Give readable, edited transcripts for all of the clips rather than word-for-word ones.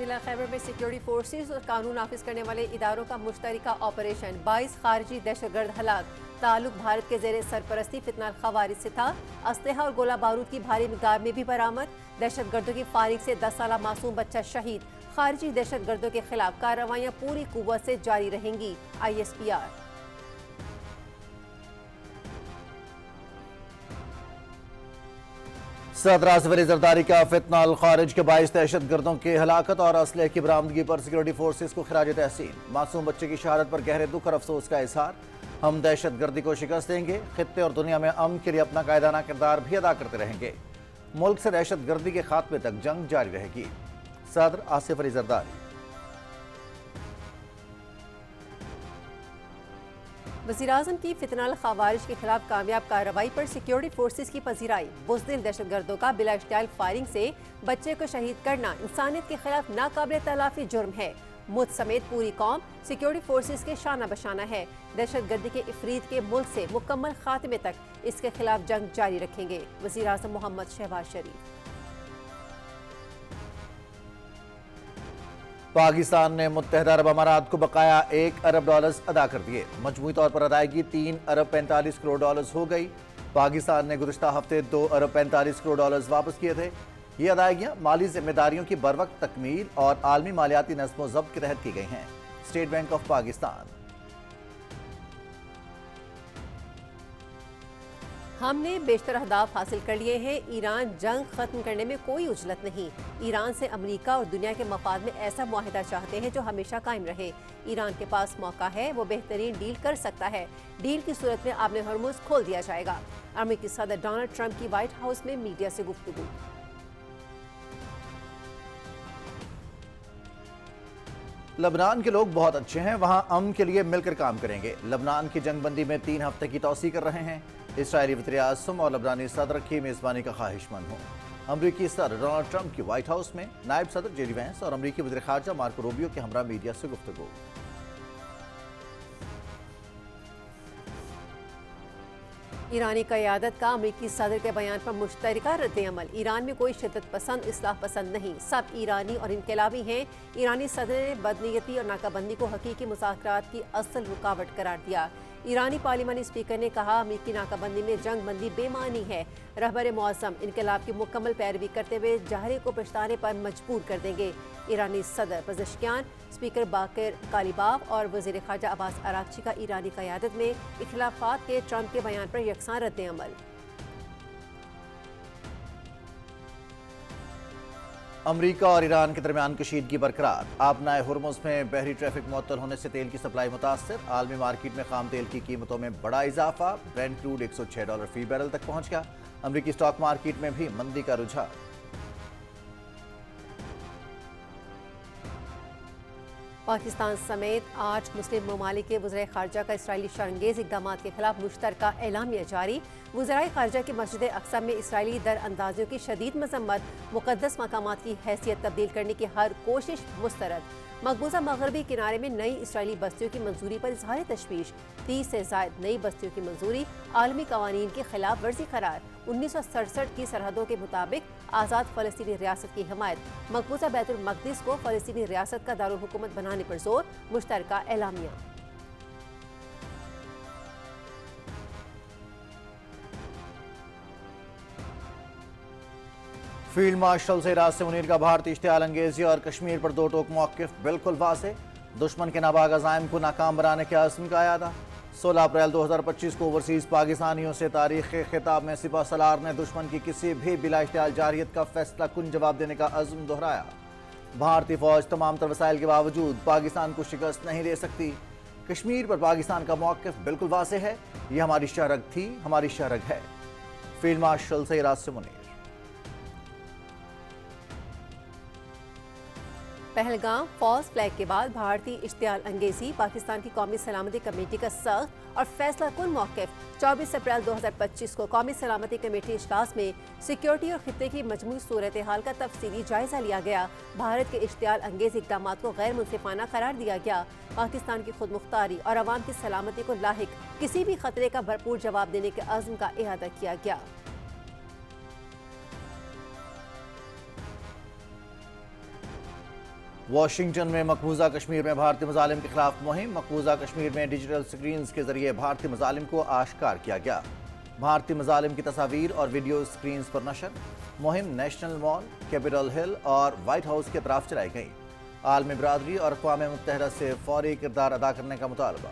ضلع خیبر میں security forces اور قانون نافذ کرنے والے اداروں کا مشترکہ آپریشن 22 خارجی دہشت گرد ہلاک تعلق بھارت کے زیر سرپرستی فتنہ الخوارج سے تھا اسلحہ اور گولہ بارود کی بھاری مقدار میں بھی برآمد دہشت گردوں کی فائرنگ سے 10 سالہ معصوم بچہ شہید خارجی دہشت گردوں کے خلاف کارروائیاں پوری قوت سے جاری رہیں گی ISPR صدر آصف علی زرداری کا فتنہ الخارج کے 22 دہشت گردوں کی ہلاکت اور اسلحے کی برآمدگی پر سیکورٹی فورسز کو خراج تحسین معصوم بچے کی شہادت پر گہرے دکھ اور افسوس کا اظہار ہم دہشت گردی کو شکست دیں گے خطے اور دنیا میں امن کے لیے اپنا قائدانہ کردار بھی ادا کرتے رہیں گے ملک سے دہشت گردی کے خاتمے تک جنگ جاری رہے گی صدر آصف علی زرداری وزیراعظم کی فتنہ الخوارج کے خلاف کامیاب کارروائی پر سیکیورٹی فورسز کی پذیرائی بزدل دہشت گردوں کا بلا اشتعال فائرنگ سے بچے کو شہید کرنا انسانیت کے خلاف ناقابل تلافی جرم ہے ملک سمیت پوری قوم سیکیورٹی فورسز کے شانہ بشانہ ہے دہشت گردی کے افریط کے ملک سے مکمل خاتمے تک اس کے خلاف جنگ جاری رکھیں گے وزیراعظم محمد شہباز شریف پاکستان نے متحدہ عرب امارات کو بقایا $1 ارب ادا کر دیے مجموعی طور پر ادائیگی $3 ارب 45 کروڑ ہو گئی پاکستان نے گزشتہ ہفتے $2 ارب 45 کروڑ واپس کیے تھے یہ ادائیگیاں مالی ذمہ داریوں کی بروقت تکمیل اور عالمی مالیاتی نظم و ضبط کے تحت کی گئی ہیں اسٹیٹ بینک آف پاکستان ہم نے بیشتر اہداف حاصل کر لیے ہیں ایران جنگ ختم کرنے میں کوئی عجلت نہیں ایران سے امریکہ اور دنیا کے مفاد میں ایسا معاہدہ چاہتے ہیں جو ہمیشہ قائم رہے ایران کے پاس موقع ہے وہ بہترین ڈیل کر سکتا ہے ڈیل کی صورت میں آبِ ہرمز کھول دیا جائے گا امریکی صدر ڈونلڈ ٹرمپ کی وائٹ ہاؤس میں میڈیا سے گفتگو لبنان کے لوگ بہت اچھے ہیں وہاں امن کے لیے مل کر کام کریں گے لبنان کی جنگ بندی میں 3 ہفتے کی توسیع کر رہے ہیں اسرائیلی وزیر اعظم اور لبنانی صدر کی میزبانی کا خواہش مند ہوں امریکی صدر ڈونلڈ ٹرمپ کی وائٹ ہاؤس میں نائب صدر جے ڈی وینس اور امریکی وزیر خارجہ مارکو روبیو کے ہمراہ میڈیا سے گفتگو ایرانی قیادت کا امریکی صدر کے بیان پر مشترکہ رد عمل ایران میں کوئی شدت پسند اصلاح پسند نہیں سب ایرانی اور انقلابی ہیں ایرانی صدر نے بدنیتی اور ناکہ بندی کو حقیقی مذاکرات کی اصل رکاوٹ قرار دیا ایرانی پارلیمانی اسپیکر نے کہا امریکی ناکہ بندی میں جنگ بندی بے معنی ہے رہبر معظم انقلاب کی مکمل پیروی کرتے ہوئے جہرے کو پچھتانے پر مجبور کر دیں گے ایرانی صدر پزشکیان اسپیکر باقر کالیباف اور وزیر خارجہ عباس اراغچی کا ایرانی قیادت میں اختلافات کے ٹرمپ کے بیان پر یکساں رد عمل امریکہ اور ایران کے درمیان کشیدگی برقرار آبنائے ہرمز میں بحری ٹریفک معطل ہونے سے تیل کی سپلائی متاثر عالمی مارکیٹ میں خام تیل کی قیمتوں میں بڑا اضافہ برینٹ کروڈ $106 فی بیرل تک پہنچ گیا امریکی اسٹاک مارکیٹ میں بھی مندی کا رجحان پاکستان سمیت 8 مسلم ممالک کے وزرائے خارجہ کا اسرائیلی شرانگیز اقدامات کے خلاف مشترکہ اعلامیہ جاری وزرائے خارجہ کی مسجد اقصی میں اسرائیلی در اندازیوں کی شدید مذمت مقدس مقامات کی حیثیت تبدیل کرنے کی ہر کوشش مسترد مقبوضہ مغربی کنارے میں نئی اسرائیلی بستیوں کی منظوری پر اظہار تشویش 30 سے زائد نئی بستیوں کی منظوری عالمی قوانین کی خلاف ورزی قرار 1967 کی سرحدوں کے مطابق آزاد فلسطینی ریاست کی حمایت مقبوضہ بیت المقدس کو فلسطینی ریاست کا دارالحکومت بنانے پر زور مشترکہ اعلامیہ فیلڈ مارشل سے راز سے منیر کا بھارتی اشتعال انگیزی اور کشمیر پر 2 ٹوک موقف بالکل واضح دشمن کے ناباغ عزائم کو ناکام بنانے کے عزم کا اعادہ 16 اپریل 2025 کو اوورسیز پاکستانیوں سے تاریخ خطاب میں سپہ سالار نے دشمن کی کسی بھی بلا اشتعال جارحیت کا فیصلہ کن جواب دینے کا عزم دہرایا بھارتی فوج تمام تر وسائل کے باوجود پاکستان کو شکست نہیں دے سکتی کشمیر پر پاکستان کا موقف بالکل واضح ہے یہ ہماری شہرگ تھی ہماری شہرگ ہے فیلڈ مارشل سے راز سے منیر پہلگام فالس فلیگ کے بعد بھارتی اشتعال انگیزی پاکستان کی قومی سلامتی کمیٹی کا سخت اور فیصلہ کن موقف 24 اپریل 2025 کو قومی سلامتی کمیٹی اجلاس میں سیکیورٹی اور خطے کی مجموعی صورتحال کا تفصیلی جائزہ لیا گیا بھارت کے اشتعال انگیز اقدامات کو غیر منصفانہ قرار دیا گیا پاکستان کی خود مختاری اور عوام کی سلامتی کو لاحق کسی بھی خطرے کا بھرپور جواب دینے کے عزم کا اعادہ کیا گیا واشنگٹن میں مقبوضہ کشمیر میں بھارتی مظالم کے خلاف مہم، مقبوضہ کشمیر میں ڈیجیٹل سکرینز کے ذریعے بھارتی مظالم کو آشکار کیا گیا۔ بھارتی مظالم کی تصاویر اور ویڈیو سکرینز پر نشر، مہم نیشنل مال، کیپٹل ہل اور وائٹ ہاؤس کے اطراف چلائی گئی۔ عالمی برادری اور اقوام متحدہ سے فوری کردار ادا کرنے کا مطالبہ۔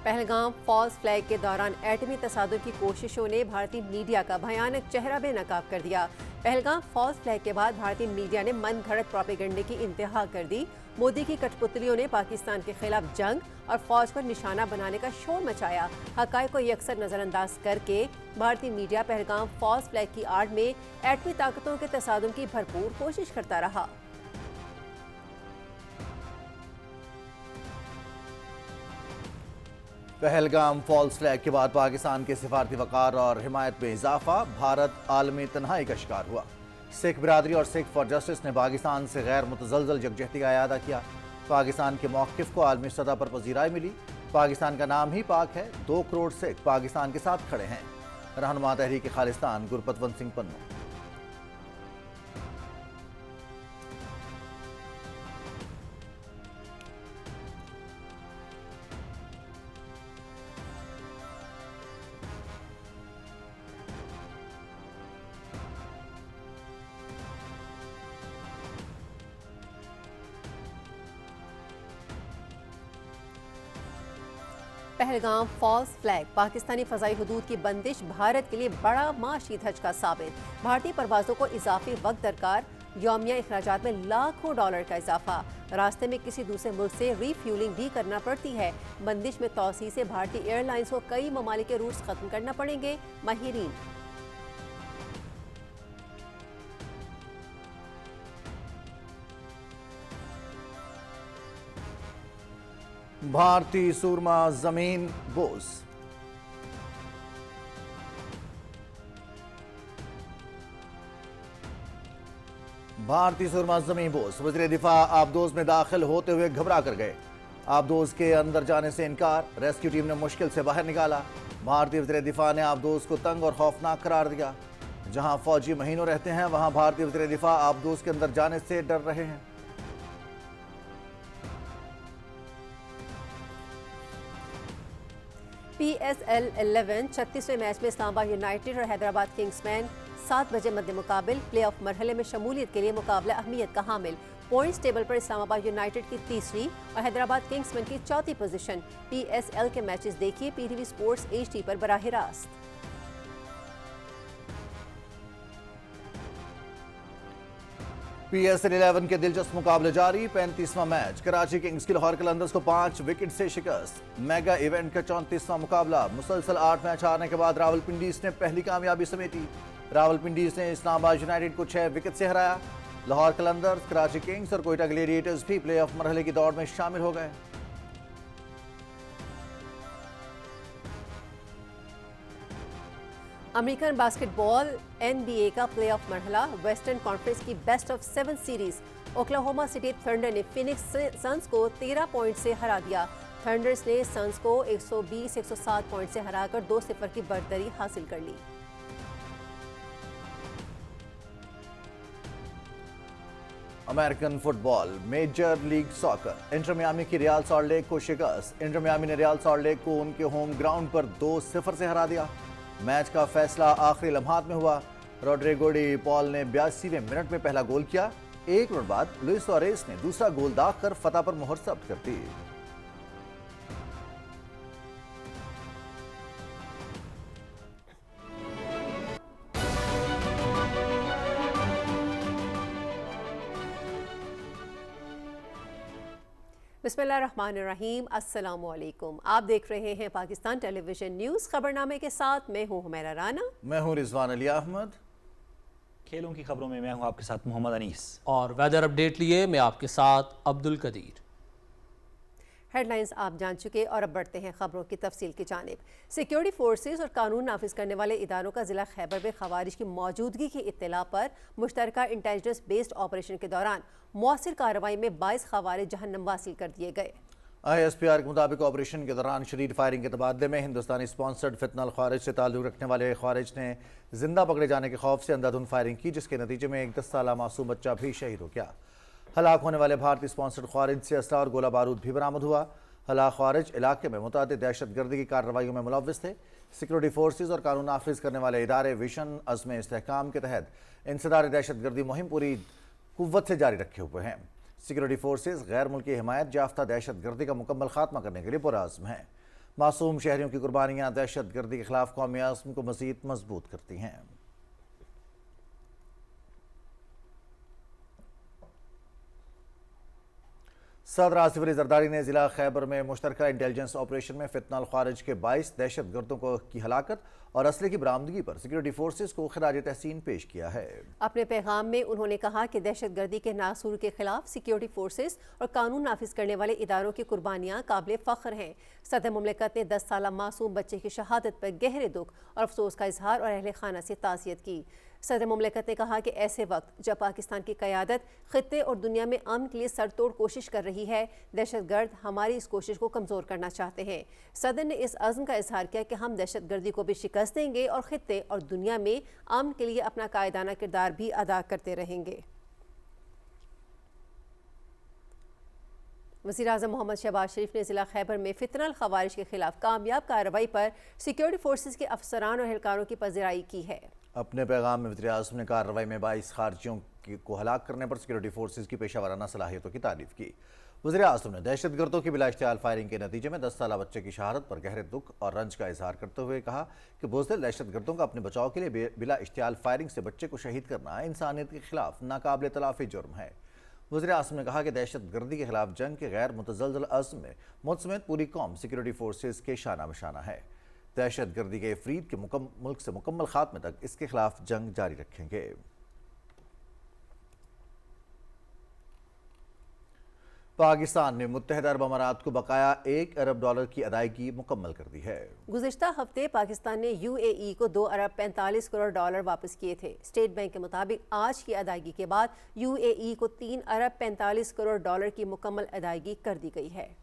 پہلگام فالس فلیگ کے دوران ایٹمی تصادم کی کوششوں نے بھارتی میڈیا کا بھیانک چہرہ بے نقاب کر دیا۔ پہلگام فالس فلیگ کے بعد بھارتی میڈیا نے من گھڑت پروپیگنڈے کی انتہا کر دی۔ مودی کی کٹ پتلیوں نے پاکستان کے خلاف جنگ اور فوج پر نشانہ بنانے کا شور مچایا۔ حقائق کو یکسر نظر انداز کر کے بھارتی میڈیا پہلگام فالس فلیگ کی آڑ میں ایٹمی طاقتوں کے تصادم کی بھرپور کوشش کرتا رہا۔ پہلگام فالس فلیگ کے بعد پاکستان کے سفارتی وقار اور حمایت میں اضافہ، بھارت عالمی تنہائی کا شکار ہوا۔ سکھ برادری اور سکھ فار جسٹس نے پاکستان سے غیر متزلزل یکجہتی کا اعادہ کیا۔ پاکستان کے موقف کو عالمی سطح پر پذیرائی ملی۔ پاکستان کا نام ہی پاک ہے، 2 کروڑ سکھ پاکستان کے ساتھ کھڑے ہیں۔ رہنما تحریک خالستان گرپتونت سنگھ پنو۔ پہلگام فالس فلیگ پاکستانی فضائی حدود کی بندش بھارت کے لیے بڑا معاشی دھچکا ثابت۔ بھارتی پروازوں کو اضافی وقت درکار، یومیہ اخراجات میں لاکھوں ڈالر کا اضافہ۔ راستے میں کسی دوسرے ملک سے ری فیولنگ بھی کرنا پڑتی ہے۔ بندش میں توسیع سے بھارتی ایئر لائنز کو کئی ممالک کے روٹس ختم کرنا پڑیں گے، ماہرین۔ بھارتی سورما زمین بوس۔ بھارتی سورما زمین بوس وزیر دفاع آبدوز میں داخل ہوتے ہوئے گھبرا کر گئے۔ آبدوز کے اندر جانے سے انکار، ریسکیو ٹیم نے مشکل سے باہر نکالا۔ بھارتی وزیر دفاع نے آبدوز کو تنگ اور خوفناک قرار دیا۔ جہاں فوجی مہینوں رہتے ہیں وہاں بھارتی وزیر دفاع آبدوز کے اندر جانے سے ڈر رہے ہیں۔ پی ایس ایل 11 36ویں میچ میں اسلام آباد یونائیٹڈ اور حیدرآباد کنگز مین 7 بجے مد مقابل پلے آف مرحلے میں شمولیت کے لیے مقابلہ اہمیت کا حامل۔ پوائنٹس ٹیبل پر اسلام آباد یونائیٹڈ کی تیسری اور حیدرآباد کنگز مین کی چوتھی پوزیشن۔ پی ایس ایل کے میچز دیکھیے P T V sports HD پر براہ راست۔ پی ایس ایل 11 کے دلچسپ مقابلے جاری، 35واں میچ کراچی کنگز کی لاہور قلندرز کو 5 وکٹ سے شکست۔ میگا ایونٹ کا 34واں مقابلہ، مسلسل 8 میچ ہارنے کے بعد راولپنڈیز نے پہلی کامیابی سمیٹی۔ راولپنڈیز نے اسلام آباد یونائیٹڈ کو 6 وکٹ سے ہرایا۔ لاہور قلندرز، کراچی کنگز اور کوئٹہ گلیڈیٹرز بھی پلے آف مرحلے کی دوڑ میں شامل ہو گئے۔ امریکن باسکٹ بال NBA کا پلے آف مرحلہ، ویسٹرن کانفرنس کی best of 7 series. Oklahoma city thunder نے فینکس سنز کو 13 پوائنٹ سے ہرا دیا۔ تھنڈرز نے سنز کو 120-107 پوائنٹ سے ہرا کر 2-0 کی برتری حاصل کر لی۔ American football major league soccer, Inter Miami کی ریال سالٹ لیک کو شکست۔ انٹر میامی نے ریال سالٹ لیک کو ان کے ہوم گراؤنڈ پر 2-0 سے ہرا دیا۔ میچ کا فیصلہ آخری لمحات میں ہوا۔ روڈریگو ڈی پال نے 82ویں منٹ میں پہلا گول کیا۔ 1 منٹ بعد لوئس سوارز نے دوسرا گول داغ کر فتح پر مہر ثبت کر دی۔ بسم اللہ الرحمن الرحیم، السلام علیکم۔ آپ دیکھ رہے ہیں پاکستان ٹیلی ویژن نیوز، خبرنامے کے ساتھ میں ہوں حمیرہ رانا۔ میں ہوں رضوان علی احمد۔ کھیلوں کی خبروں میں ہوں آپ کے ساتھ محمد انیس، اور ویدر اپڈیٹ لیے میں آپ کے ساتھ عبد القدیر۔ ہیڈ لائنز آپ جان چکے، اور اب بڑھتے ہیں خبروں کی تفصیل کی جانب۔ سیکیورٹی فورسز اور قانون نافذ کرنے والے اداروں کا ضلع خیبر میں خوارج کی موجودگی کی اطلاع پر مشترکہ انٹیلیجنس بیسڈ آپریشن کے دوران مؤثر کارروائی میں 22 خوارج جہنم واصل کر دیے گئے۔ ISPR کے مطابق آپریشن کے دوران شدید فائرنگ کے تبادلے میں ہندوستانی سپانسرڈ فتنہ الخوارج سے تعلق رکھنے والے خارج نے زندہ پکڑے جانے کے خوف سے اندھا دھند فائرنگ کی، جس کے نتیجے میں ایک 10 سالہ معصوم بچہ بھی شہید ہو گیا۔ ہلاک ہونے والے بھارتی سپانسرڈ خارج سے اسلحہ اور گولہ بارود بھی برآمد ہوا۔ ہلاک خارج علاقے میں متعدد دہشت گردی کی کارروائیوں میں ملوث تھے۔ سیکورٹی فورسز اور قانون نافذ کرنے والے ادارے ویژن عزم استحکام کے تحت انسداد دہشت گردی مہم پوری قوت سے جاری رکھے ہوئے ہیں۔ سیکورٹی فورسز غیر ملکی حمایت یافتہ دہشت گردی کا مکمل خاتمہ کرنے کے لیے پرعزم ہیں۔ معصوم شہریوں کی قربانیاں دہشت گردی کے خلاف قومی عزم کو مزید مضبوط کرتی ہیں۔ صدر آصف علی زرداری نے ضلع خیبر میں مشترکہ انٹیلیجنس آپریشن میں فتنہ الخوارج کے 22 دہشت گردوں کی ہلاکت اور اسلحے کی برآمدگی پر سیکورٹی فورسز کو خراج تحسین پیش کیا ہے۔ اپنے پیغام میں انہوں نے کہا کہ دہشت گردی کے ناصور کے خلاف سیکورٹی فورسز اور قانون نافذ کرنے والے اداروں کی قربانیاں قابل فخر ہیں۔ صدر مملکت نے 10 سالہ معصوم بچے کی شہادت پر گہرے دکھ اور افسوس کا اظہار اور اہل خانہ سے تعزیت کی۔ صدر مملکت نے کہا کہ ایسے وقت جب پاکستان کی قیادت خطے اور دنیا میں امن کے لیے سر توڑ کوشش کر رہی ہے، دہشت گرد ہماری اس کوشش کو کمزور کرنا چاہتے ہیں۔ صدر نے اس عزم کا اظہار کیا کہ ہم دہشت گردی کو بھی شکست دیں گے اور خطے اور دنیا میں امن کے لیے اپنا قائدانہ کردار بھی ادا کرتے رہیں گے۔ وزیراعظم محمد شہباز شریف نے ضلع خیبر میں فتنہ الخوارج کے خلاف کامیاب کارروائی پر سیکورٹی فورسز کے افسران اور اہلکاروں کی پذیرائی کی ہے۔ اپنے پیغام میں وزیراعظم نے کارروائی میں 22 خارجیوں کو ہلاک کرنے پر سیکورٹی فورسز کی پیشہ ورانہ صلاحیتوں کی تعریف کی۔ وزیراعظم نے دہشت گردوں کی بلا اشتعال فائرنگ کے نتیجے میں 10 سالہ بچے کی شہادت پر گہرے دکھ اور رنج کا اظہار کرتے ہوئے کہا کہ بزدل دہشت گردوں کا اپنے بچاؤ کے لیے بلا اشتعال فائرنگ سے بچے کو شہید کرنا انسانیت کے خلاف ناقابل تلافی جرم ہے۔ وزیراعظم نے کہا کہ دہشت گردی کے خلاف جنگ کے غیر متزلزل عزم میں ملک سمیت پوری قوم سیکورٹی فورسز کے شانہ بشانہ ہے۔ دہشت گردی کے افرید کے ملک سے مکمل خاتمے تک اس کے خلاف جنگ جاری رکھیں گے۔ پاکستان نے متحدہ عرب امارات کو بقایا $1 ارب کی ادائیگی مکمل کر دی ہے۔ گزشتہ ہفتے پاکستان نے UAE کو $2 ارب 45 کروڑ واپس کیے تھے۔ اسٹیٹ بینک کے مطابق آج کی ادائیگی کے بعد UAE کو $3 ارب 45 کروڑ کی مکمل ادائیگی کر دی گئی ہے۔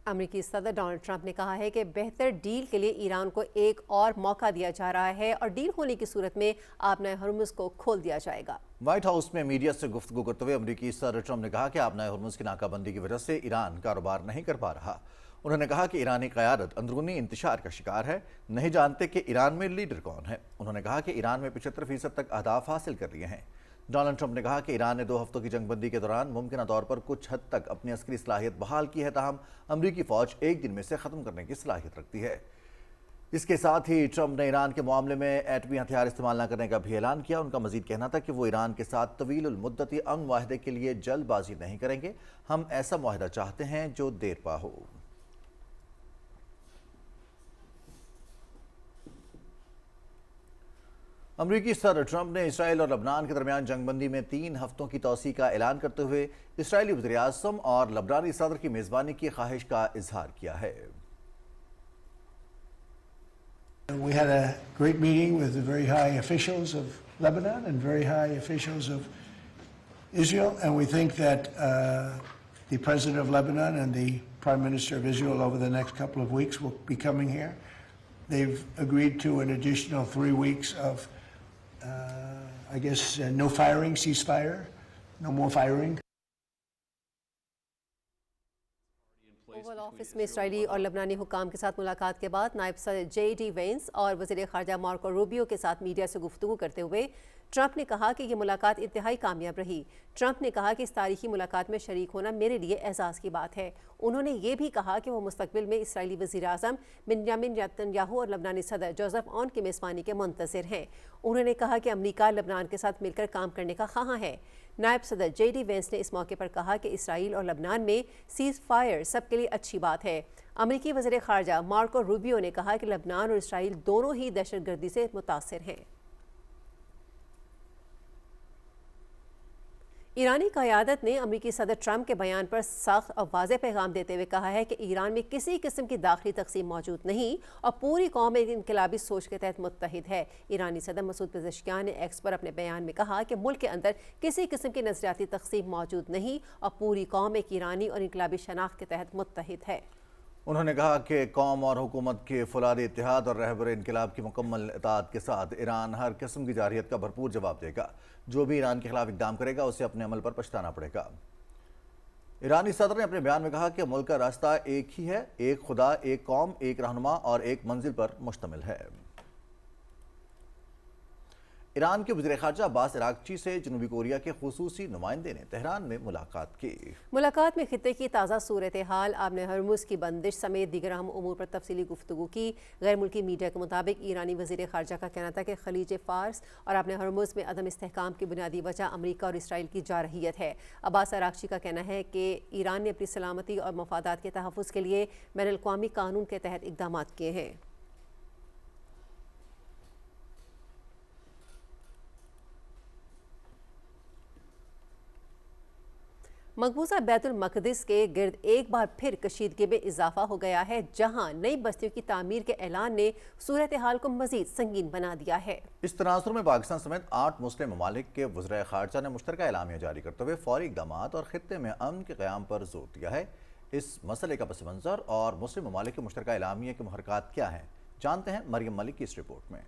امریکی صدر ڈونلڈ ٹرمپ نے کہا ہے کہ بہتر ڈیل کے لیے ایران کو ایک اور موقع دیا جا رہا ہے اور ڈیل ہونے کی صورت میں آبنائے ہرمز کو کھول دیا جائے گا۔ وائٹ ہاؤس میں میڈیا سے گفتگو کرتے ہوئے امریکی صدر ٹرمپ نے کہا کہ آبنائے ہرمز کی ناکہ بندی کی وجہ سے ایران کاروبار نہیں کر پا رہا۔ انہوں نے کہا کہ ایرانی قیادت اندرونی انتشار کا شکار ہے، نہیں جانتے کہ ایران میں لیڈر کون ہے۔ انہوں نے کہا کہ ایران میں 75% تک اہداف حاصل کر لیے ہیں۔ ڈونلڈ ٹرمپ نے کہا کہ ایران نے 2 ہفتوں کی جنگ بندی کے دوران ممکنہ طور پر کچھ حد تک اپنی عسکری صلاحیت بحال کی ہے، تاہم امریکی فوج ایک دن میں سے ختم کرنے کی صلاحیت رکھتی ہے۔ اس کے ساتھ ہی ٹرمپ نے ایران کے معاملے میں ایٹمی ہتھیار استعمال نہ کرنے کا بھی اعلان کیا۔ ان کا مزید کہنا تھا کہ وہ ایران کے ساتھ طویل المدتی امن معاہدے کے لیے جلد بازی نہیں کریں گے، ہم ایسا معاہدہ چاہتے ہیں جو دیر پا ہو۔ امریکی صدر ٹرمپ نے اسرائیل اور لبنان کے درمیان جنگ بندی میں 3 ہفتوں کی توسیع کا اعلان کرتے ہوئے اسرائیلی وزیر اعظم اور لبنانی صدر کی میزبانی کی خواہش کا اظہار کیا ہے۔ We had a great meeting with the very high officials of Lebanon and very high officials of Israel, and we think that the President of Lebanon and the Prime Minister of Israel over the next couple of weeks will be coming here. They've agreed to an additional 3 weeks of no firing, ceasefire, no more firing. Oval office میں اسرائیلی اور لبنانی حکام کے ساتھ ملاقات کے بعد نائب صدر JD وینس اور وزیر خارجہ مارکو روبیو کے ساتھ میڈیا سے گفتگو کرتے ہوئے ٹرمپ نے کہا کہ یہ ملاقات انتہائی کامیاب رہی۔ ٹرمپ نے کہا کہ اس تاریخی ملاقات میں شریک ہونا میرے لیے اعزاز کی بات ہے۔ انہوں نے یہ بھی کہا کہ وہ مستقبل میں اسرائیلی وزیر اعظم بنیامین نیتنیاہو اور لبنانی صدر جوزف اون کی میزبانی کے منتظر ہیں۔ انہوں نے کہا کہ امریکہ لبنان کے ساتھ مل کر کام کرنے کا خواہاں ہے۔ نائب صدر JD وینس نے اس موقع پر کہا کہ اسرائیل اور لبنان میں سیز فائر سب کے لیے اچھی بات ہے۔ امریکی وزیر خارجہ مارکو روبیو نے کہا کہ لبنان اور اسرائیل دونوں ہی دہشت گردی سے متاثر ہیں۔ ایرانی قیادت نے امریکی صدر ٹرمپ کے بیان پر سخت اور واضح پیغام دیتے ہوئے کہا ہے کہ ایران میں کسی قسم کی داخلی تقسیم موجود نہیں اور پوری قوم ایک انقلابی سوچ کے تحت متحد ہے۔ ایرانی صدر مسعود پزشکیان نے ایکس پر اپنے بیان میں کہا کہ ملک کے اندر کسی قسم کی نظریاتی تقسیم موجود نہیں اور پوری قوم ایک ایرانی اور انقلابی شناخت کے تحت متحد ہے۔ انہوں نے کہا کہ قوم اور حکومت کے فولادی اتحاد اور رہبر انقلاب کی مکمل اطاعت کے ساتھ ایران ہر قسم کی جارحیت کا بھرپور جواب دے گا۔ جو بھی ایران کے خلاف اقدام کرے گا اسے اپنے عمل پر پچھتانا پڑے گا۔ ایرانی صدر نے اپنے بیان میں کہا کہ ملک کا راستہ ایک ہی ہے، ایک خدا، ایک قوم، ایک رہنما اور ایک منزل پر مشتمل ہے۔ ایران کے وزیر خارجہ عباس عراقچی سے جنوبی کوریا کے خصوصی نمائندے نے تہران میں ملاقات کی۔ ملاقات میں خطے کی تازہ صورتحال، آبِ ہرمز کی بندش سمیت دیگر اہم امور پر تفصیلی گفتگو کی۔ غیر ملکی میڈیا کے مطابق ایرانی وزیر خارجہ کا کہنا تھا کہ خلیج فارس اور آبِ ہرمز میں عدم استحکام کی بنیادی وجہ امریکہ اور اسرائیل کی جارحیت ہے۔ عباس عراقچی کا کہنا ہے کہ ایران نے اپنی سلامتی اور مفادات کے تحفظ کے لیے بین الاقوامی قانون کے تحت اقدامات کیے ہیں۔ مقبوضہ بیت المقدس کے گرد ایک بار پھر کشیدگی میں اضافہ ہو گیا ہے، جہاں نئی بستیوں کی تعمیر کے اعلان نے صورتحال کو مزید سنگین بنا دیا ہے۔ اس تناظر میں پاکستان سمیت 8 مسلم ممالک کے وزرائے خارجہ نے مشترکہ اعلامیہ جاری کرتے ہوئے فوری اقدامات اور خطے میں امن کے قیام پر زور دیا ہے۔ اس مسئلے کا پس منظر اور مسلم ممالک کے مشترکہ اعلامیہ کے محرکات کیا ہیں، جانتے ہیں مریم ملک کی اس رپورٹ میں۔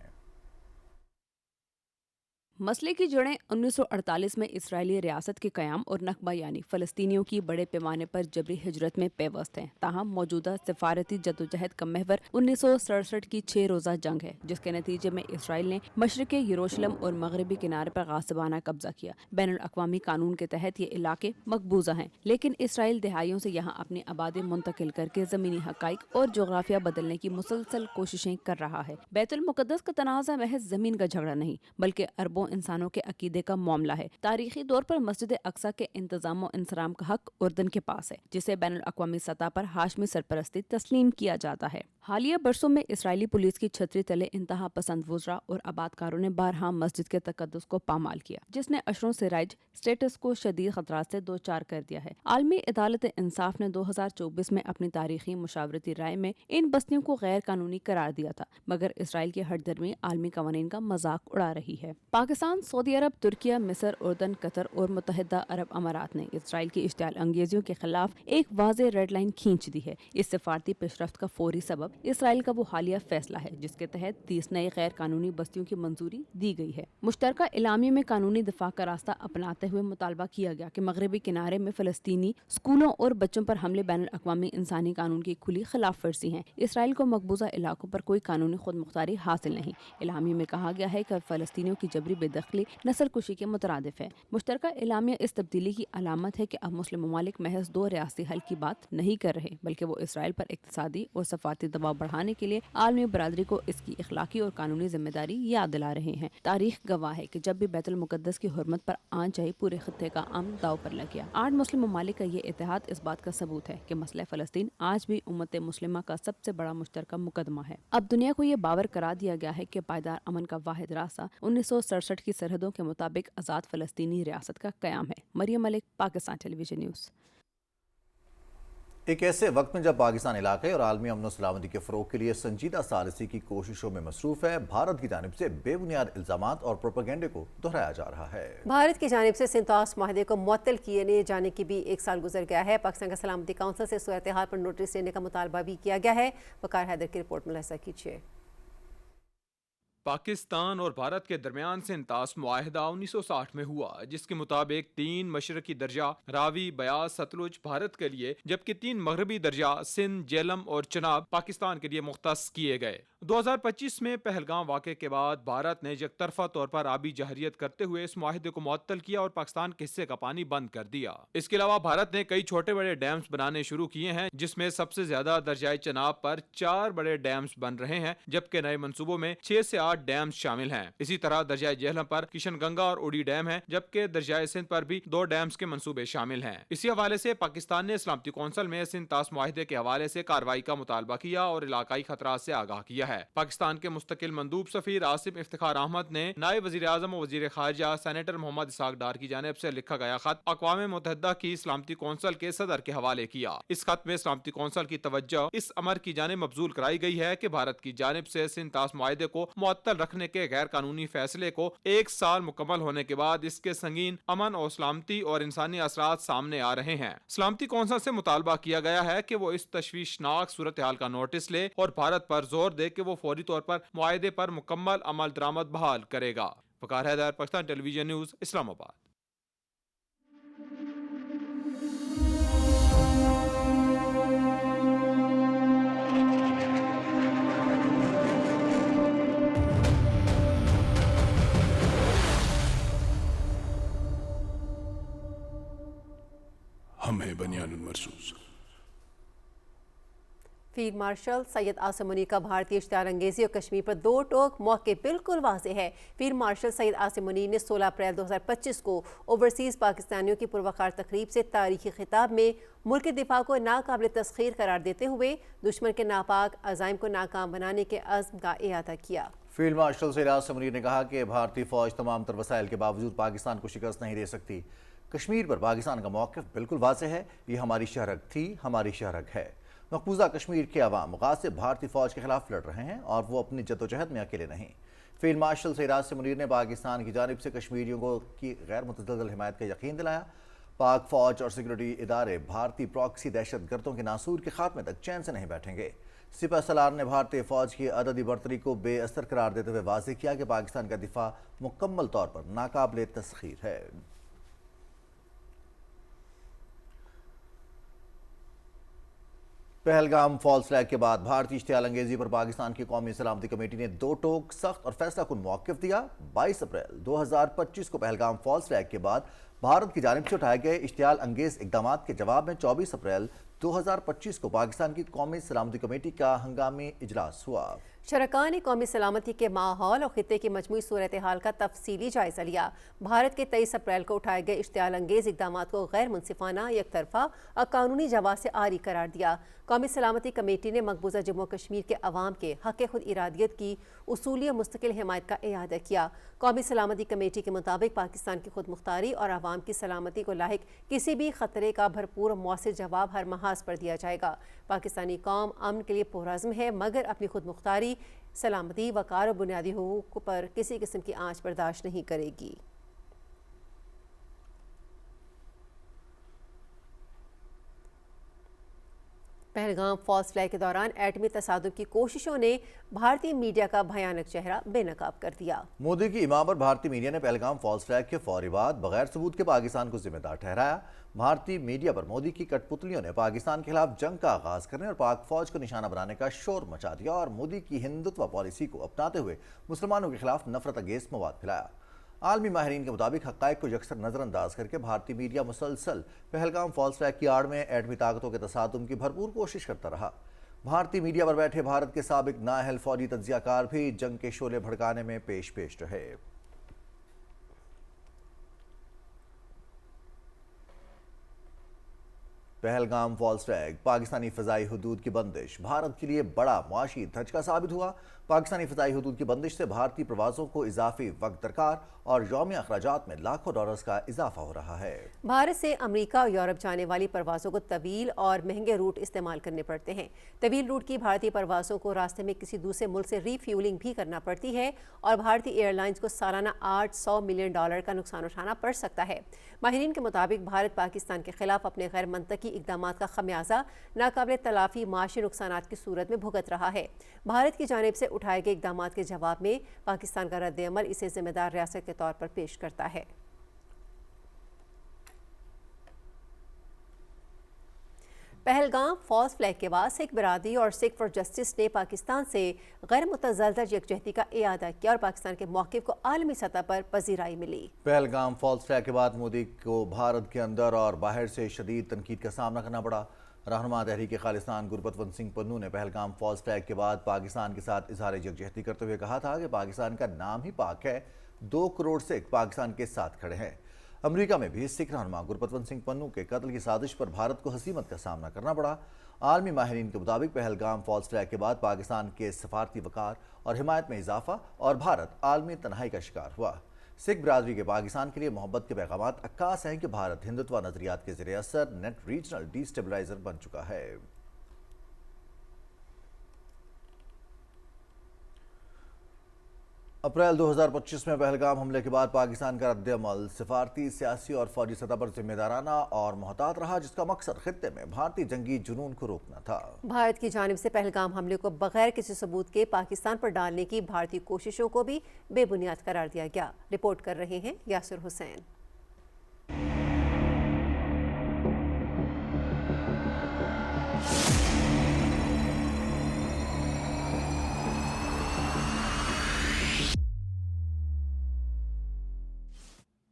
مسئلے کی جڑیں 1948 میں اسرائیلی ریاست کے قیام اور نکبہ یعنی فلسطینیوں کی بڑے پیمانے پر جبری ہجرت میں پیوست ہیں۔ تاہم موجودہ سفارتی جدوجہد کا محور 1967 کی 6 روزہ جنگ ہے، جس کے نتیجے میں اسرائیل نے مشرقی یروشلم اور مغربی کنارے پر غاصبانہ قبضہ کیا۔ بین الاقوامی قانون کے تحت یہ علاقے مقبوضہ ہیں، لیکن اسرائیل دہائیوں سے یہاں اپنی آبادی منتقل کر کے زمینی حقائق اور جغرافیہ بدلنے کی مسلسل کوششیں کر رہا ہے۔ بیت المقدس کا تنازع محض زمین کا جھگڑا نہیں، بلکہ اربوں انسانوں کے عقیدے کا معاملہ ہے۔ تاریخی طور پر مسجد اقصی کے انتظام و انصرام کا حق اردن کے پاس ہے، جسے بین الاقوامی سطح پر ہاشمی سرپرستی تسلیم کیا جاتا ہے۔ حالیہ برسوں میں اسرائیلی پولیس کی چھتری تلے انتہا پسند وزراء اور آبادکاروں نے بارہا مسجد کے تقدس کو پامال کیا، جس نے اشروں سے رائج سٹیٹس کو شدید خطرات سے دوچار کر دیا ہے۔ عالمی عدالت انصاف نے 2024 میں اپنی تاریخی مشاورتی رائے میں ان بستیوں کو غیر قانونی قرار دیا تھا، مگر اسرائیل کی ہٹ درمی عالمی قوانین کا مذاق اڑا رہی ہے۔ پاکستان، سعودی عرب، ترکیہ، مصر، اردن، قطر اور متحدہ عرب امارات نے اسرائیل کی اشتعال انگیزیوں کے خلاف ایک واضح ریڈ لائن کھینچ دی ہے۔ اس سفارتی پیش رفت کا فوری سبب اسرائیل کا وہ حالیہ فیصلہ ہے جس کے تحت 30 نئے غیر قانونی بستیوں کی منظوری دی گئی ہے۔ مشترکہ اعلامیے میں قانونی دفاع کا راستہ اپناتے ہوئے مطالبہ کیا گیا کہ مغربی کنارے میں فلسطینی اسکولوں اور بچوں پر حملے بین الاقوامی انسانی قانون کی کھلی خلاف ورزی ہیں۔ اسرائیل کو مقبوضہ علاقوں پر کوئی قانونی خود مختاری حاصل نہیں۔ اعلامیے میں کہا گیا ہے کہ فلسطینیوں کی جبری بے دخلی نسل کشی کے مترادف ہے۔ مشترکہ اعلامیہ اس تبدیلی کی علامت ہے کہ اب مسلم ممالک محض 2 ریاستی حل کی بات نہیں کر رہے، بلکہ وہ اسرائیل پر اقتصادی اور سفارتی دباؤ بڑھانے کے لیے عالمی برادری کو اس کی اخلاقی اور قانونی ذمہ داری یاد دلا رہے ہیں۔ تاریخ گواہ ہے کہ جب بھی بیت المقدس کی حرمت پر آنچ آئی، پورے خطے کا امن داؤ پر لگ گیا۔ 8 مسلم ممالک کا یہ اتحاد اس بات کا ثبوت ہے کہ مسئلہ فلسطین آج بھی امت مسلمہ کا سب سے بڑا مشترکہ مقدمہ ہے۔ اب دنیا کو یہ باور کرا دیا گیا ہے کہ پائیدار امن کا واحد راستہ 1967 کی سرحدوں کے مطابق آزاد فلسطینی ریاست کا قیام ہے۔ مریم ملک، پاکستان ٹیلی ویژن نیوز۔ ایک ایسے وقت میں جب پاکستان علاقے اور عالمی امن و سلامتی کے فروغ کے لیے سنجیدہ ثالثی کی کوششوں میں مصروف ہے، بھارت کی جانب سے بے بنیاد الزامات اور پروپیگنڈے کو دہرایا جا رہا ہے۔ بھارت کی جانب سے سنتوس معاہدے کو معطل کیے جانے کی بھی 1 سال گزر گیا ہے۔ پاکستان کا سلامتی کونسل سے صورتحال پر نوٹس دینے کا مطالبہ بھی کیا گیا ہے۔ وقار حیدر کی رپورٹ ملاحظہ کیجیے۔ پاکستان اور بھارت کے درمیان سنتاس معاہدہ 1960 میں ہوا، جس کے مطابق 3 مشرقی درجہ راوی، بیاس، ستلج بھارت کے لیے، جبکہ 3 مغربی درجہ سندھ، جیلم اور چناب پاکستان کے لیے مختص کیے گئے۔ 2025 میں پہلگام واقعے کے بعد بھارت نے یک طرفہ طور پر آبی جہریت کرتے ہوئے اس معاہدے کو معطل کیا اور پاکستان کے حصے کا پانی بند کر دیا۔ اس کے علاوہ بھارت نے کئی چھوٹے بڑے ڈیمز بنانے شروع کیے ہیں، جس میں سب سے زیادہ درجہ چناب پر 4 بڑے ڈیمز بن رہے ہیں، جبکہ نئے منصوبوں میں 6 سے 8 8 ڈیمز شامل ہیں۔ اسی طرح دریائے جہلم پر کشن گنگا اور اوڈی ڈیم ہے، جبکہ دریائے سندھ پر بھی 2 ڈیمز کے منصوبے شامل ہیں۔ اسی حوالے سے پاکستان نے سلامتی کونسل میں سندھ طاس معاہدے کے حوالے سے کارروائی کا مطالبہ کیا اور علاقائی خطرات سے آگاہ کیا ہے۔ پاکستان کے مستقل مندوب سفیر آصف افتخار احمد نے نائب وزیر اعظم و وزیر خارجہ سینیٹر محمد اسحاق ڈار کی جانب سے لکھا گیا خط اقوام متحدہ کی سلامتی کونسل کے صدر کے حوالے کیا۔ اس خط میں سلامتی کونسل کی توجہ اس امر کی جانب مبذول کرائی گئی ہے کہ بھارت کی جانب سے سندھ طاس معاہدے کو معطل رکھنے کے غیر قانونی فیصلے کو 1 سال مکمل ہونے کے بعد اس کے سنگین امن اور سلامتی اور انسانی اثرات سامنے آ رہے ہیں۔ سلامتی کونسل سے مطالبہ کیا گیا ہے کہ وہ اس تشویشناک صورتحال کا نوٹس لے اور بھارت پر زور دے کہ وہ فوری طور پر معاہدے پر مکمل عمل درآمد بحال کرے گا۔ وقار حیدر، پاکستان ٹیلی ویژن نیوز، اسلام آباد۔ ہم ہیں بنیان المرصوص۔ فیلڈ مارشل سید عاصم منیر کا بھارتی اشتعال انگیزی اور کشمیر پر 2 ٹوک موقع بالکل واضح ہے۔ فیلڈ مارشل سید عاصم منیر نے 16 اپریل 2025 کو اوورسیز پاکستانیوں کی پروقار تقریب سے تاریخی خطاب میں ملک کے دفاع کو ناقابل تسخیر قرار دیتے ہوئے دشمن کے ناپاک عزائم کو ناکام بنانے کے عزم کا اعادہ کیا۔ فیلڈ مارشل سید عاصم منیر نے کہا کہ بھارتی فوج تمام تر وسائل کے باوجود پاکستان کو شکست نہیں دے سکتی۔ کشمیر پر پاکستان کا موقف بالکل واضح ہے، یہ ہماری شہرک تھی، ہماری شہرک ہے۔ مقبوضہ کشمیر کے عوام غاصب بھارتی فوج کے خلاف لڑ رہے ہیں اور وہ اپنی جدوجہد میں اکیلے نہیں۔ فیلڈ مارشل سید عاصم منیر نے پاکستان کی جانب سے کشمیریوں کی غیر متزلزل حمایت کا یقین دلایا۔ پاک فوج اور سیکورٹی ادارے بھارتی پراکسی دہشت گردوں کے ناسور کے خاتمے تک چین سے نہیں بیٹھیں گے۔ سپہ سالار نے بھارتی فوج کی عددی برتری کو بے اثر قرار دیتے ہوئے واضح کیا کہ پاکستان کا دفاع مکمل طور پر ناقابل تسخیر ہے۔ پہلگام فالس فلیگ کے بعد بھارتی اشتعال انگیزی پر پاکستان کی قومی سلامتی کمیٹی نے 2 ٹوک سخت اور فیصلہ کن موقف دیا۔ 22 اپریل 2025 کو پہلگام فالس فلیگ کے بعد بھارت کی جانب سے اٹھائے گئے اشتعال انگیز اقدامات کے جواب میں 24 اپریل 2025 کو پاکستان کی قومی سلامتی کمیٹی کا ہنگامی اجلاس ہوا۔ شرکاء نے قومی سلامتی کے ماحول اور خطے کی مجموعی صورتحال کا تفصیلی جائزہ لیا۔ بھارت کے 23 اپریل کو اٹھائے گئے اشتعال انگیز اقدامات کو غیر منصفانہ، یک طرفہ اور قانونی جواز سے عاری قرار دیا۔ قومی سلامتی کمیٹی نے مقبوضہ جموں و کشمیر کے عوام کے حق خود ارادیت کی اصولی اور مستقل حمایت کا اعادہ کیا۔ قومی سلامتی کمیٹی کے مطابق پاکستان کی خود مختاری اور عوام کی سلامتی کو لاحق کسی بھی خطرے کا بھرپور اور مؤثر جواب ہر محاذ پر دیا جائے گا۔ پاکستانی قوم امن کے لیے پرعزم ہے، مگر اپنی خود مختاری، سلامتی، وقار اور بنیادی حقوق پر کسی قسم کی آنچ برداشت نہیں کرے گی۔ پہلگام فالس فلیگ کے دوران ایٹمی تصادم کی کوششوں نے بھارتی میڈیا کا بھیانک چہرہ بے نقاب کر دیا۔ مودی کی اماں پر بھارتی میڈیا نے پہلگام فالس فلیگ کے فوری بعد بغیر ثبوت کے پاکستان کو ذمہ دار ٹھہرایا۔ بھارتی میڈیا پر مودی کی کٹ پتلیوں نے پاکستان کے خلاف جنگ کا آغاز کرنے اور پاک فوج کو نشانہ بنانے کا شور مچا دیا اور مودی کی ہندوتوا پالیسی کو اپناتے ہوئے مسلمانوں کے خلاف نفرت انگیز مواد پھیلایا۔ عالمی ماہرین کے مطابق حقائق کو یکسر نظر انداز کر کے بھارتی میڈیا مسلسل پہلگام فالس فلیگ کی آڑ میں ایٹمی طاقتوں کے تصادم کی بھرپور کوشش کرتا رہا۔ بھارتی میڈیا پر بیٹھے بھارت کے سابق نااہل فوجی تجزیہ کار بھی جنگ کے شعلے بھڑکانے میں پیش رہے۔ پہلگام فالس فلیگ پاکستانی فضائی حدود کی بندش بھارت کے لیے بڑا معاشی دھچکا ثابت ہوا۔ پاکستانی فضائی حدود کی بندش سے بھارتی پروازوں کو اضافی وقت درکار اور یومیہ اخراجات میں لاکھوں ڈالرز کا اضافہ ہو رہا ہے۔ بھارت سے امریکہ اور یورپ جانے والی پروازوں کو طویل اور مہنگے روٹ استعمال کرنے پڑتے ہیں۔ طویل روٹ کی بھارتی پروازوں کو راستے میں کسی دوسرے ملک سے ری فیولنگ بھی کرنا پڑتی ہے اور بھارتی ایئر لائنز کو سالانہ $800 ملین کا نقصان اٹھانا پڑ سکتا ہے۔ ماہرین کے مطابق بھارت پاکستان کے خلاف اپنے غیر منطقی اقدامات کا خمیازہ ناقابل تلافی معاشی نقصانات کی صورت میں بھگت رہا ہے۔ بھارت کی جانب سے اٹھائے گئے اقدامات کے جواب میں پاکستان کا رد عمل اسے ذمہ دار ریاست کے طور پر پیش کرتا ہے۔ پہلگام فالس فلیگ کے بعد سکھ برادری اور سکھ فار جسٹس نے پاکستان سے غیر متزلزل یکجہتی کا اعادہ کیا اور پاکستان کے موقف کو عالمی سطح پر پذیرائی ملی۔ پہلگام فالس فلیگ کے بعد مودی کو بھارت کے اندر اور باہر سے شدید تنقید کا سامنا کرنا پڑا۔ رہنما تحریک خالصتان گربتونت سنگھ پنو نے پہلگام فالز فلیگ کے بعد پاکستان کے ساتھ اظہار یکجہتی کرتے ہوئے کہا تھا کہ پاکستان کا نام ہی پاک ہے، 2 کروڑ سکھ پاکستان کے ساتھ کھڑے ہیں۔ امریکہ میں بھی سکھ رہنما گربتونت سنگھ پنو کے قتل کی سازش پر بھارت کو ہزیمت کا سامنا کرنا پڑا۔ عالمی ماہرین کے مطابق پہلگام فالز فلیگ کے بعد پاکستان کے سفارتی وقار اور حمایت میں اضافہ اور بھارت عالمی تنہائی کا شکار ہوا۔ سکھ برادری کے پاکستان کے لیے محبت کے پیغامات عکاس ہیں کہ بھارت ہندوتوا نظریات کے زیر اثر نیٹ ریجنل ڈی سٹیبلائزر بن چکا ہے۔ اپریل 2025 میں پہلگام حملے کے بعد پاکستان کا رد عمل سفارتی، سیاسی اور فوجی سطح پر ذمہ دارانہ اور محتاط رہا، جس کا مقصد خطے میں بھارتی جنگی جنون کو روکنا تھا۔ بھارت کی جانب سے پہلگام حملے کو بغیر کسی ثبوت کے پاکستان پر ڈالنے کی بھارتی کوششوں کو بھی بے بنیاد قرار دیا گیا۔ رپورٹ کر رہے ہیں یاسر حسین۔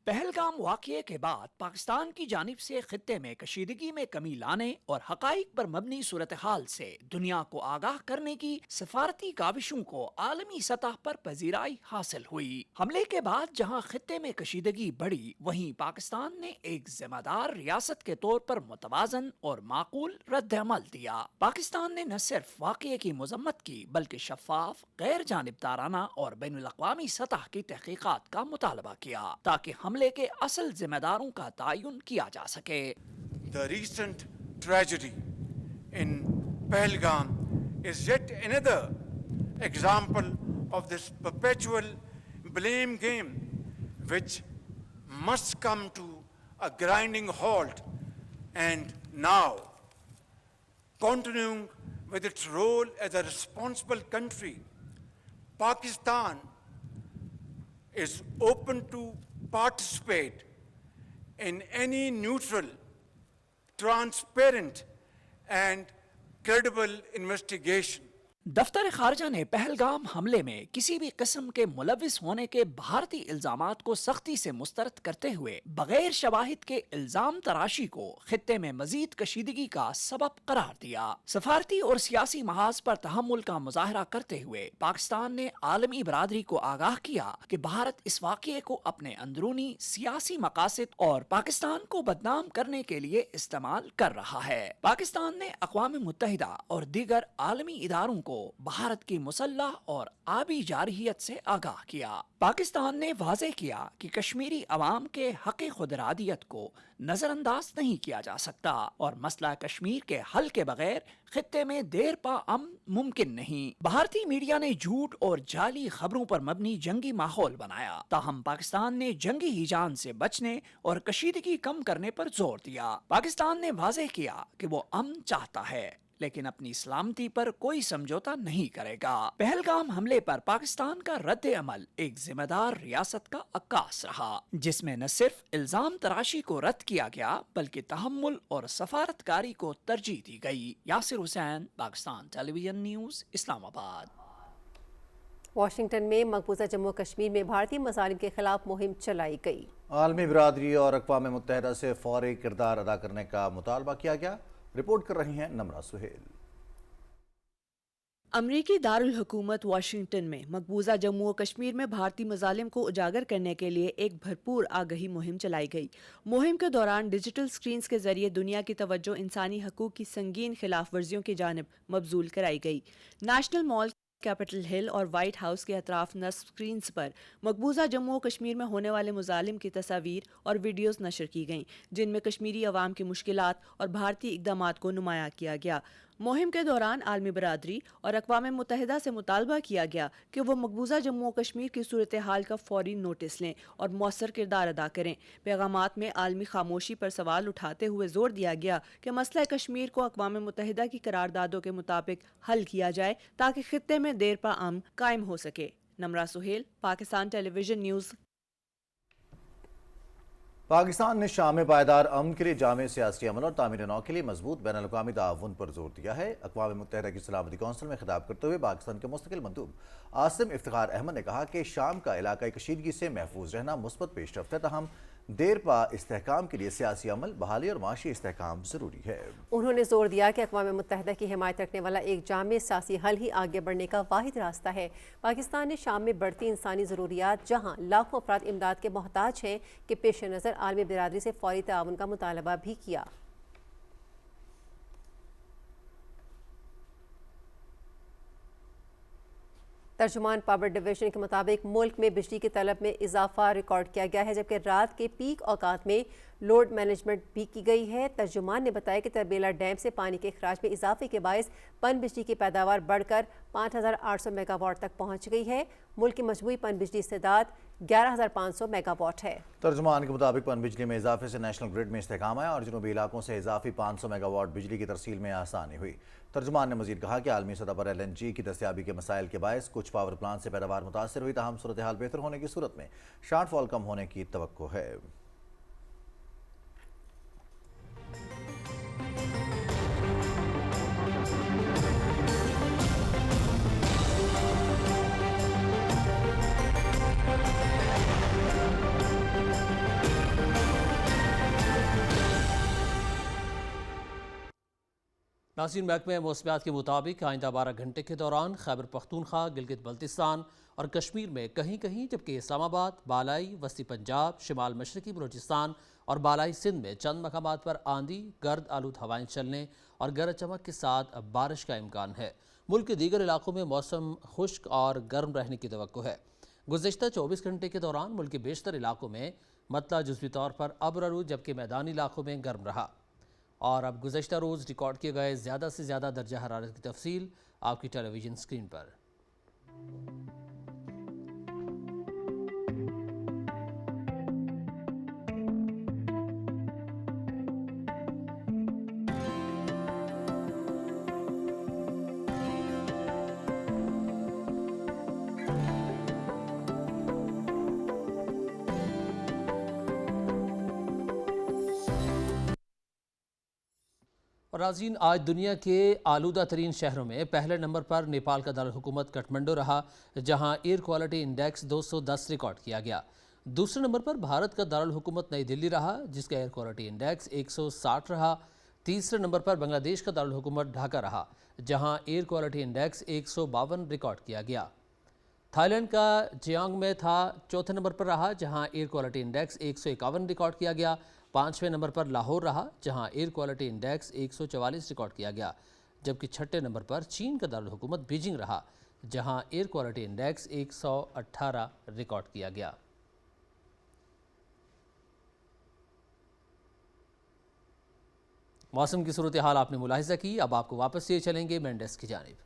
پہلگام واقعے کے بعد پاکستان کی جانب سے خطے میں کشیدگی میں کمی لانے اور حقائق پر مبنی صورتحال سے دنیا کو آگاہ کرنے کی سفارتی کاوشوں کو عالمی سطح پر پذیرائی حاصل ہوئی۔ حملے کے بعد جہاں خطے میں کشیدگی بڑھی، وہیں پاکستان نے ایک ذمہ دار ریاست کے طور پر متوازن اور معقول رد عمل دیا۔ پاکستان نے نہ صرف واقعے کی مذمت کی بلکہ شفاف، غیر جانبدارانہ اور بین الاقوامی سطح کی تحقیقات کا مطالبہ کیا تاکہ حملے کے اصل ذمہ داروں کا تعین کیا جا سکے۔ The recent tragedy in Pahalgam is yet another example of this perpetual blame game which must come to a grinding halt, and now, continuing with its role as a responsible country, Pakistan is open to participate in any neutral, transparent, and credible investigation. دفتر خارجہ نے پہلگام حملے میں کسی بھی قسم کے ملوث ہونے کے بھارتی الزامات کو سختی سے مسترد کرتے ہوئے بغیر شواہد کے الزام تراشی کو خطے میں مزید کشیدگی کا سبب قرار دیا۔ سفارتی اور سیاسی محاذ پر تحمل کا مظاہرہ کرتے ہوئے پاکستان نے عالمی برادری کو آگاہ کیا کہ بھارت اس واقعے کو اپنے اندرونی سیاسی مقاصد اور پاکستان کو بدنام کرنے کے لیے استعمال کر رہا ہے۔ پاکستان نے اقوام متحدہ اور دیگر عالمی اداروں کو بھارت کی مسلح اور آبی جارحیت سے آگاہ کیا۔ پاکستان نے واضح کیا کہ کشمیری عوام کے حق خود ارادیت کو نظر انداز نہیں کیا جا سکتا اور مسئلہ کشمیر کے حل کے بغیر خطے میں دیر پا امن ممکن نہیں۔ بھارتی میڈیا نے جھوٹ اور جعلی خبروں پر مبنی جنگی ماحول بنایا، تاہم پاکستان نے جنگی ہیجان سے بچنے اور کشیدگی کم کرنے پر زور دیا۔ پاکستان نے واضح کیا کہ وہ امن چاہتا ہے لیکن اپنی سلامتی پر کوئی سمجھوتا نہیں کرے گا۔ پہلگام حملے پر پاکستان کا رد عمل ایک ذمہ دار ریاست کا عکاس رہا، جس میں نہ صرف الزام تراشی کو رد کیا گیا بلکہ تحمل اور سفارتکاری کو ترجیح دی گئی۔ یاسر حسین، پاکستان ٹیلی ویژن نیوز، اسلام آباد۔ واشنگٹن میں مقبوضہ جموں کشمیر میں بھارتی مظالم کے خلاف مہم چلائی گئی۔ عالمی برادری اور اقوام متحدہ سے فوری کردار ادا کرنے کا مطالبہ کیا گیا۔ رپورٹ کر رہی ہیں نمرہ سہیل۔ امریکی دارالحکومت واشنگٹن میں مقبوضہ جموں و کشمیر میں بھارتی مظالم کو اجاگر کرنے کے لیے ایک بھرپور آگہی مہم چلائی گئی۔ مہم کے دوران ڈیجیٹل سکرینز کے ذریعے دنیا کی توجہ انسانی حقوق کی سنگین خلاف ورزیوں کی جانب مبذول کرائی گئی۔ نیشنل مال، کیپٹل ہل اور وائٹ ہاؤس کے اطراف نصب سکرینز پر مقبوضہ جموں و کشمیر میں ہونے والے مظالم کی تصاویر اور ویڈیوز نشر کی گئیں، جن میں کشمیری عوام کی مشکلات اور بھارتی اقدامات کو نمایاں کیا گیا۔ مہم کے دوران عالمی برادری اور اقوام متحدہ سے مطالبہ کیا گیا کہ وہ مقبوضہ جموں و کشمیر کی صورتحال کا فوری نوٹس لیں اور مؤثر کردار ادا کریں۔ پیغامات میں عالمی خاموشی پر سوال اٹھاتے ہوئے زور دیا گیا کہ مسئلہ کشمیر کو اقوام متحدہ کی قراردادوں کے مطابق حل کیا جائے تاکہ خطے میں دیر پا امن قائم ہو سکے۔ نمرہ سہیل، پاکستان ٹیلی ویژن نیوز۔ پاکستان نے شام میں پائیدار امن کے لیے جامع سیاسی عمل اور تعمیر نو کے لیے مضبوط بین الاقوامی تعاون پر زور دیا ہے۔ اقوام متحدہ کی سلامتی کونسل میں خطاب کرتے ہوئے پاکستان کے مستقل مندوب عاصم افتخار احمد نے کہا کہ شام کا علاقائی کشیدگی سے محفوظ رہنا مثبت پیش رفت ہے، تاہم دیر پا استحکام کے لیے سیاسی عمل، بحالی اور معاشی استحکام ضروری ہے۔ انہوں نے زور دیا کہ اقوام متحدہ کی حمایت رکھنے والا ایک جامع سیاسی حل ہی آگے بڑھنے کا واحد راستہ ہے۔ پاکستان نے شام میں بڑھتی انسانی ضروریات، جہاں لاکھوں افراد امداد کے محتاج ہیں، کے پیش نظر عالمی برادری سے فوری تعاون کا مطالبہ بھی کیا۔ ترجمان پاور ڈویژن کے مطابق ملک میں بجلی کی طلب میں اضافہ ریکارڈ کیا گیا ہے، جبکہ رات کے پیک اوقات میں لوڈ مینجمنٹ بھی کی گئی ہے۔ ترجمان نے بتایا کہ تربیلا ڈیم سے پانی کے اخراج میں اضافے کے باعث پن بجلی کی پیداوار بڑھ کر 5800 میگا واٹ تک پہنچ گئی ہے۔ ملک کی مجموعی پن بجلی استعداد 11500 میگا واٹ ہے۔ ترجمان کے مطابق پن بجلی میں اضافے سے نیشنل گرڈ میں استحکام آیا اور جنوبی علاقوں سے اضافی 500 میگا واٹ بجلی کی ترسیل میں آسانی ہوئی۔ ترجمان نے مزید کہا کہ عالمی سطح پر LNG کی دستیابی کے مسائل کے باعث کچھ پاور پلانٹ سے پیداوار متاثر ہوئی، تاہم صورتحال بہتر ہونے کی صورت میں شارٹ فال کم ہونے کی توقع ہے۔ ناظرین، محکمہ موسمیات کے مطابق آئندہ 12 گھنٹے کے دوران خیبر پختونخوا، گلگت بلتستان اور کشمیر میں کہیں کہیں، جبکہ اسلام آباد، بالائی وسطی پنجاب، شمال مشرقی بلوچستان اور بالائی سندھ میں چند مقامات پر آندھی، گرد آلود ہوائیں چلنے اور گرج چمک کے ساتھ بارش کا امکان ہے۔ ملک کے دیگر علاقوں میں موسم خشک اور گرم رہنے کی توقع ہے۔ گزشتہ 24 گھنٹے کے دوران ملک کے بیشتر علاقوں میں مطلع جزوی طور پر ابر آلود، جبکہ میدانی علاقوں میں گرم رہا۔ اور اب گزشتہ روز ریکارڈ کیے گئے زیادہ سے زیادہ درجہ حرارت کی تفصیل آپ کی ٹیلی ویژن اسکرین پر۔ اور ناظرین، آج دنیا کے آلودہ ترین شہروں میں پہلے نمبر پر نیپال کا دارالحکومت کٹھمنڈو رہا، جہاں ایئر کوالٹی انڈیکس 210 ریکارڈ کیا گیا۔ دوسرے نمبر پر بھارت کا دارالحکومت نئی دلی رہا، جس کا ایئر کوالٹی انڈیکس 160 رہا۔ تیسرے نمبر پر بنگلہ دیش کا دارالحکومت ڈھاکہ رہا، جہاں ایئر کوالٹی انڈیکس 152 ریکارڈ کیا گیا۔ تھائی لینڈ کا چیانگ میں تھا چوتھے نمبر پر رہا، جہاں ایئر کوالٹی انڈیکس 151 ریکارڈ کیا گیا۔ پانچویں نمبر پر لاہور رہا، جہاں ایئر کوالٹی انڈیکس 144 ریکارڈ کیا گیا، جبکہ چھٹے نمبر پر چین کا دارالحکومت بیجنگ رہا، جہاں ایئر کوالٹی انڈیکس 118 ریکارڈ کیا گیا۔ موسم کی صورتحال آپ نے ملاحظہ کی، اب آپ کو واپس لیے چلیں گے مین ڈیسک کی جانب۔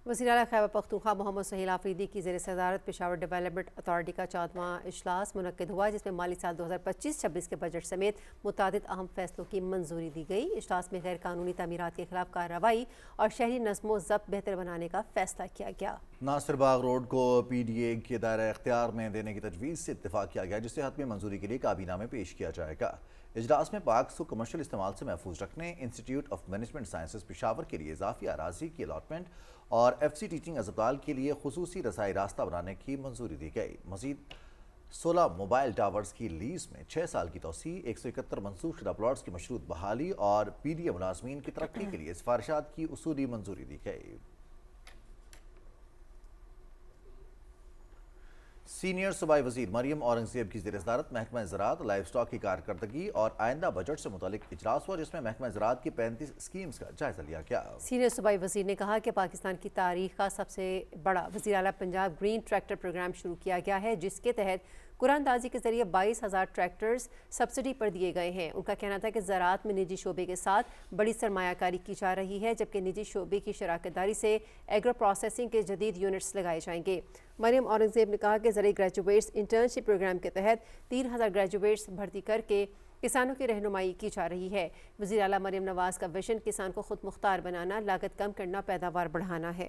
وزیر اعلیٰ خیبر پختونخوا محمد سہیل آفریدی کی زیر صدارت پشاور ڈیولپمنٹ اتھارٹی کا 4واں اجلاس منعقد ہوا، جس میں مالی سال 2025-26 کے بجٹ سمیت متعدد اہم فیصلوں کی منظوری دی گئی۔ اجلاس میں غیر قانونی تعمیرات کے خلاف کارروائی اور شہری نظم و ضبط بہتر بنانے کا فیصلہ کیا گیا۔ ناصر باغ روڈ کو PDA کے دائرہ اختیار میں دینے کی تجویز سے اتفاق کیا گیا، جسے حتمی منظوری کے لیے کابینہ میں پیش کیا جائے گا۔ اجلاس میں پاکس کو کمرشل استعمال سے محفوظ رکھنے، institute of management sciences Peshawar کے لیے اضافی اراضی کی الاٹمنٹ اور FC ٹیچنگ اسپتال کے لیے خصوصی رسائی راستہ بنانے کی منظوری دی گئی۔ مزید 16 موبائل ٹاورز کی لیز میں 6 سال کی توسیع، 171 منسوخ شدہ پلاٹس کی مشروط بحالی اور PDA ملازمین کی ترقی کے لیے سفارشات کی اصولی منظوری دی گئی۔ سینئر صوبائی وزیر مریم اورنگزیب کی زیر صدارت محکمہ زراعت، لائف سٹاک کی کارکردگی اور آئندہ بجٹ سے متعلق اجلاس ہوا، جس میں محکمہ زراعت کی 35 اسکیمز کا جائزہ لیا گیا۔ سینئر صوبائی وزیر نے کہا کہ پاکستان کی تاریخ کا سب سے بڑا وزیر اعلیٰ پنجاب گرین ٹریکٹر پروگرام شروع کیا گیا ہے، جس کے تحت قرآن اندازی کے ذریعے 22,000 ٹریکٹرز سبسڈی پر دیے گئے ہیں۔ ان کا کہنا تھا کہ زراعت میں نجی شعبے کے ساتھ بڑی سرمایہ کاری کی جا رہی ہے، جبکہ نجی شعبے کی شراکت داری سے ایگرو پروسیسنگ کے جدید یونٹس لگائے جائیں گے۔ مریم اورنگزیب نے کہا کہ زرعی گریجویٹس انٹرنشپ پروگرام کے تحت 3,000 گریجویٹس بھرتی کر کے کسانوں کی رہنمائی کی جا رہی ہے۔ وزیر اعلیٰ مریم نواز کا ویژن کسان کو خود مختار بنانا، لاگت کم کرنا، پیداوار بڑھانا ہے۔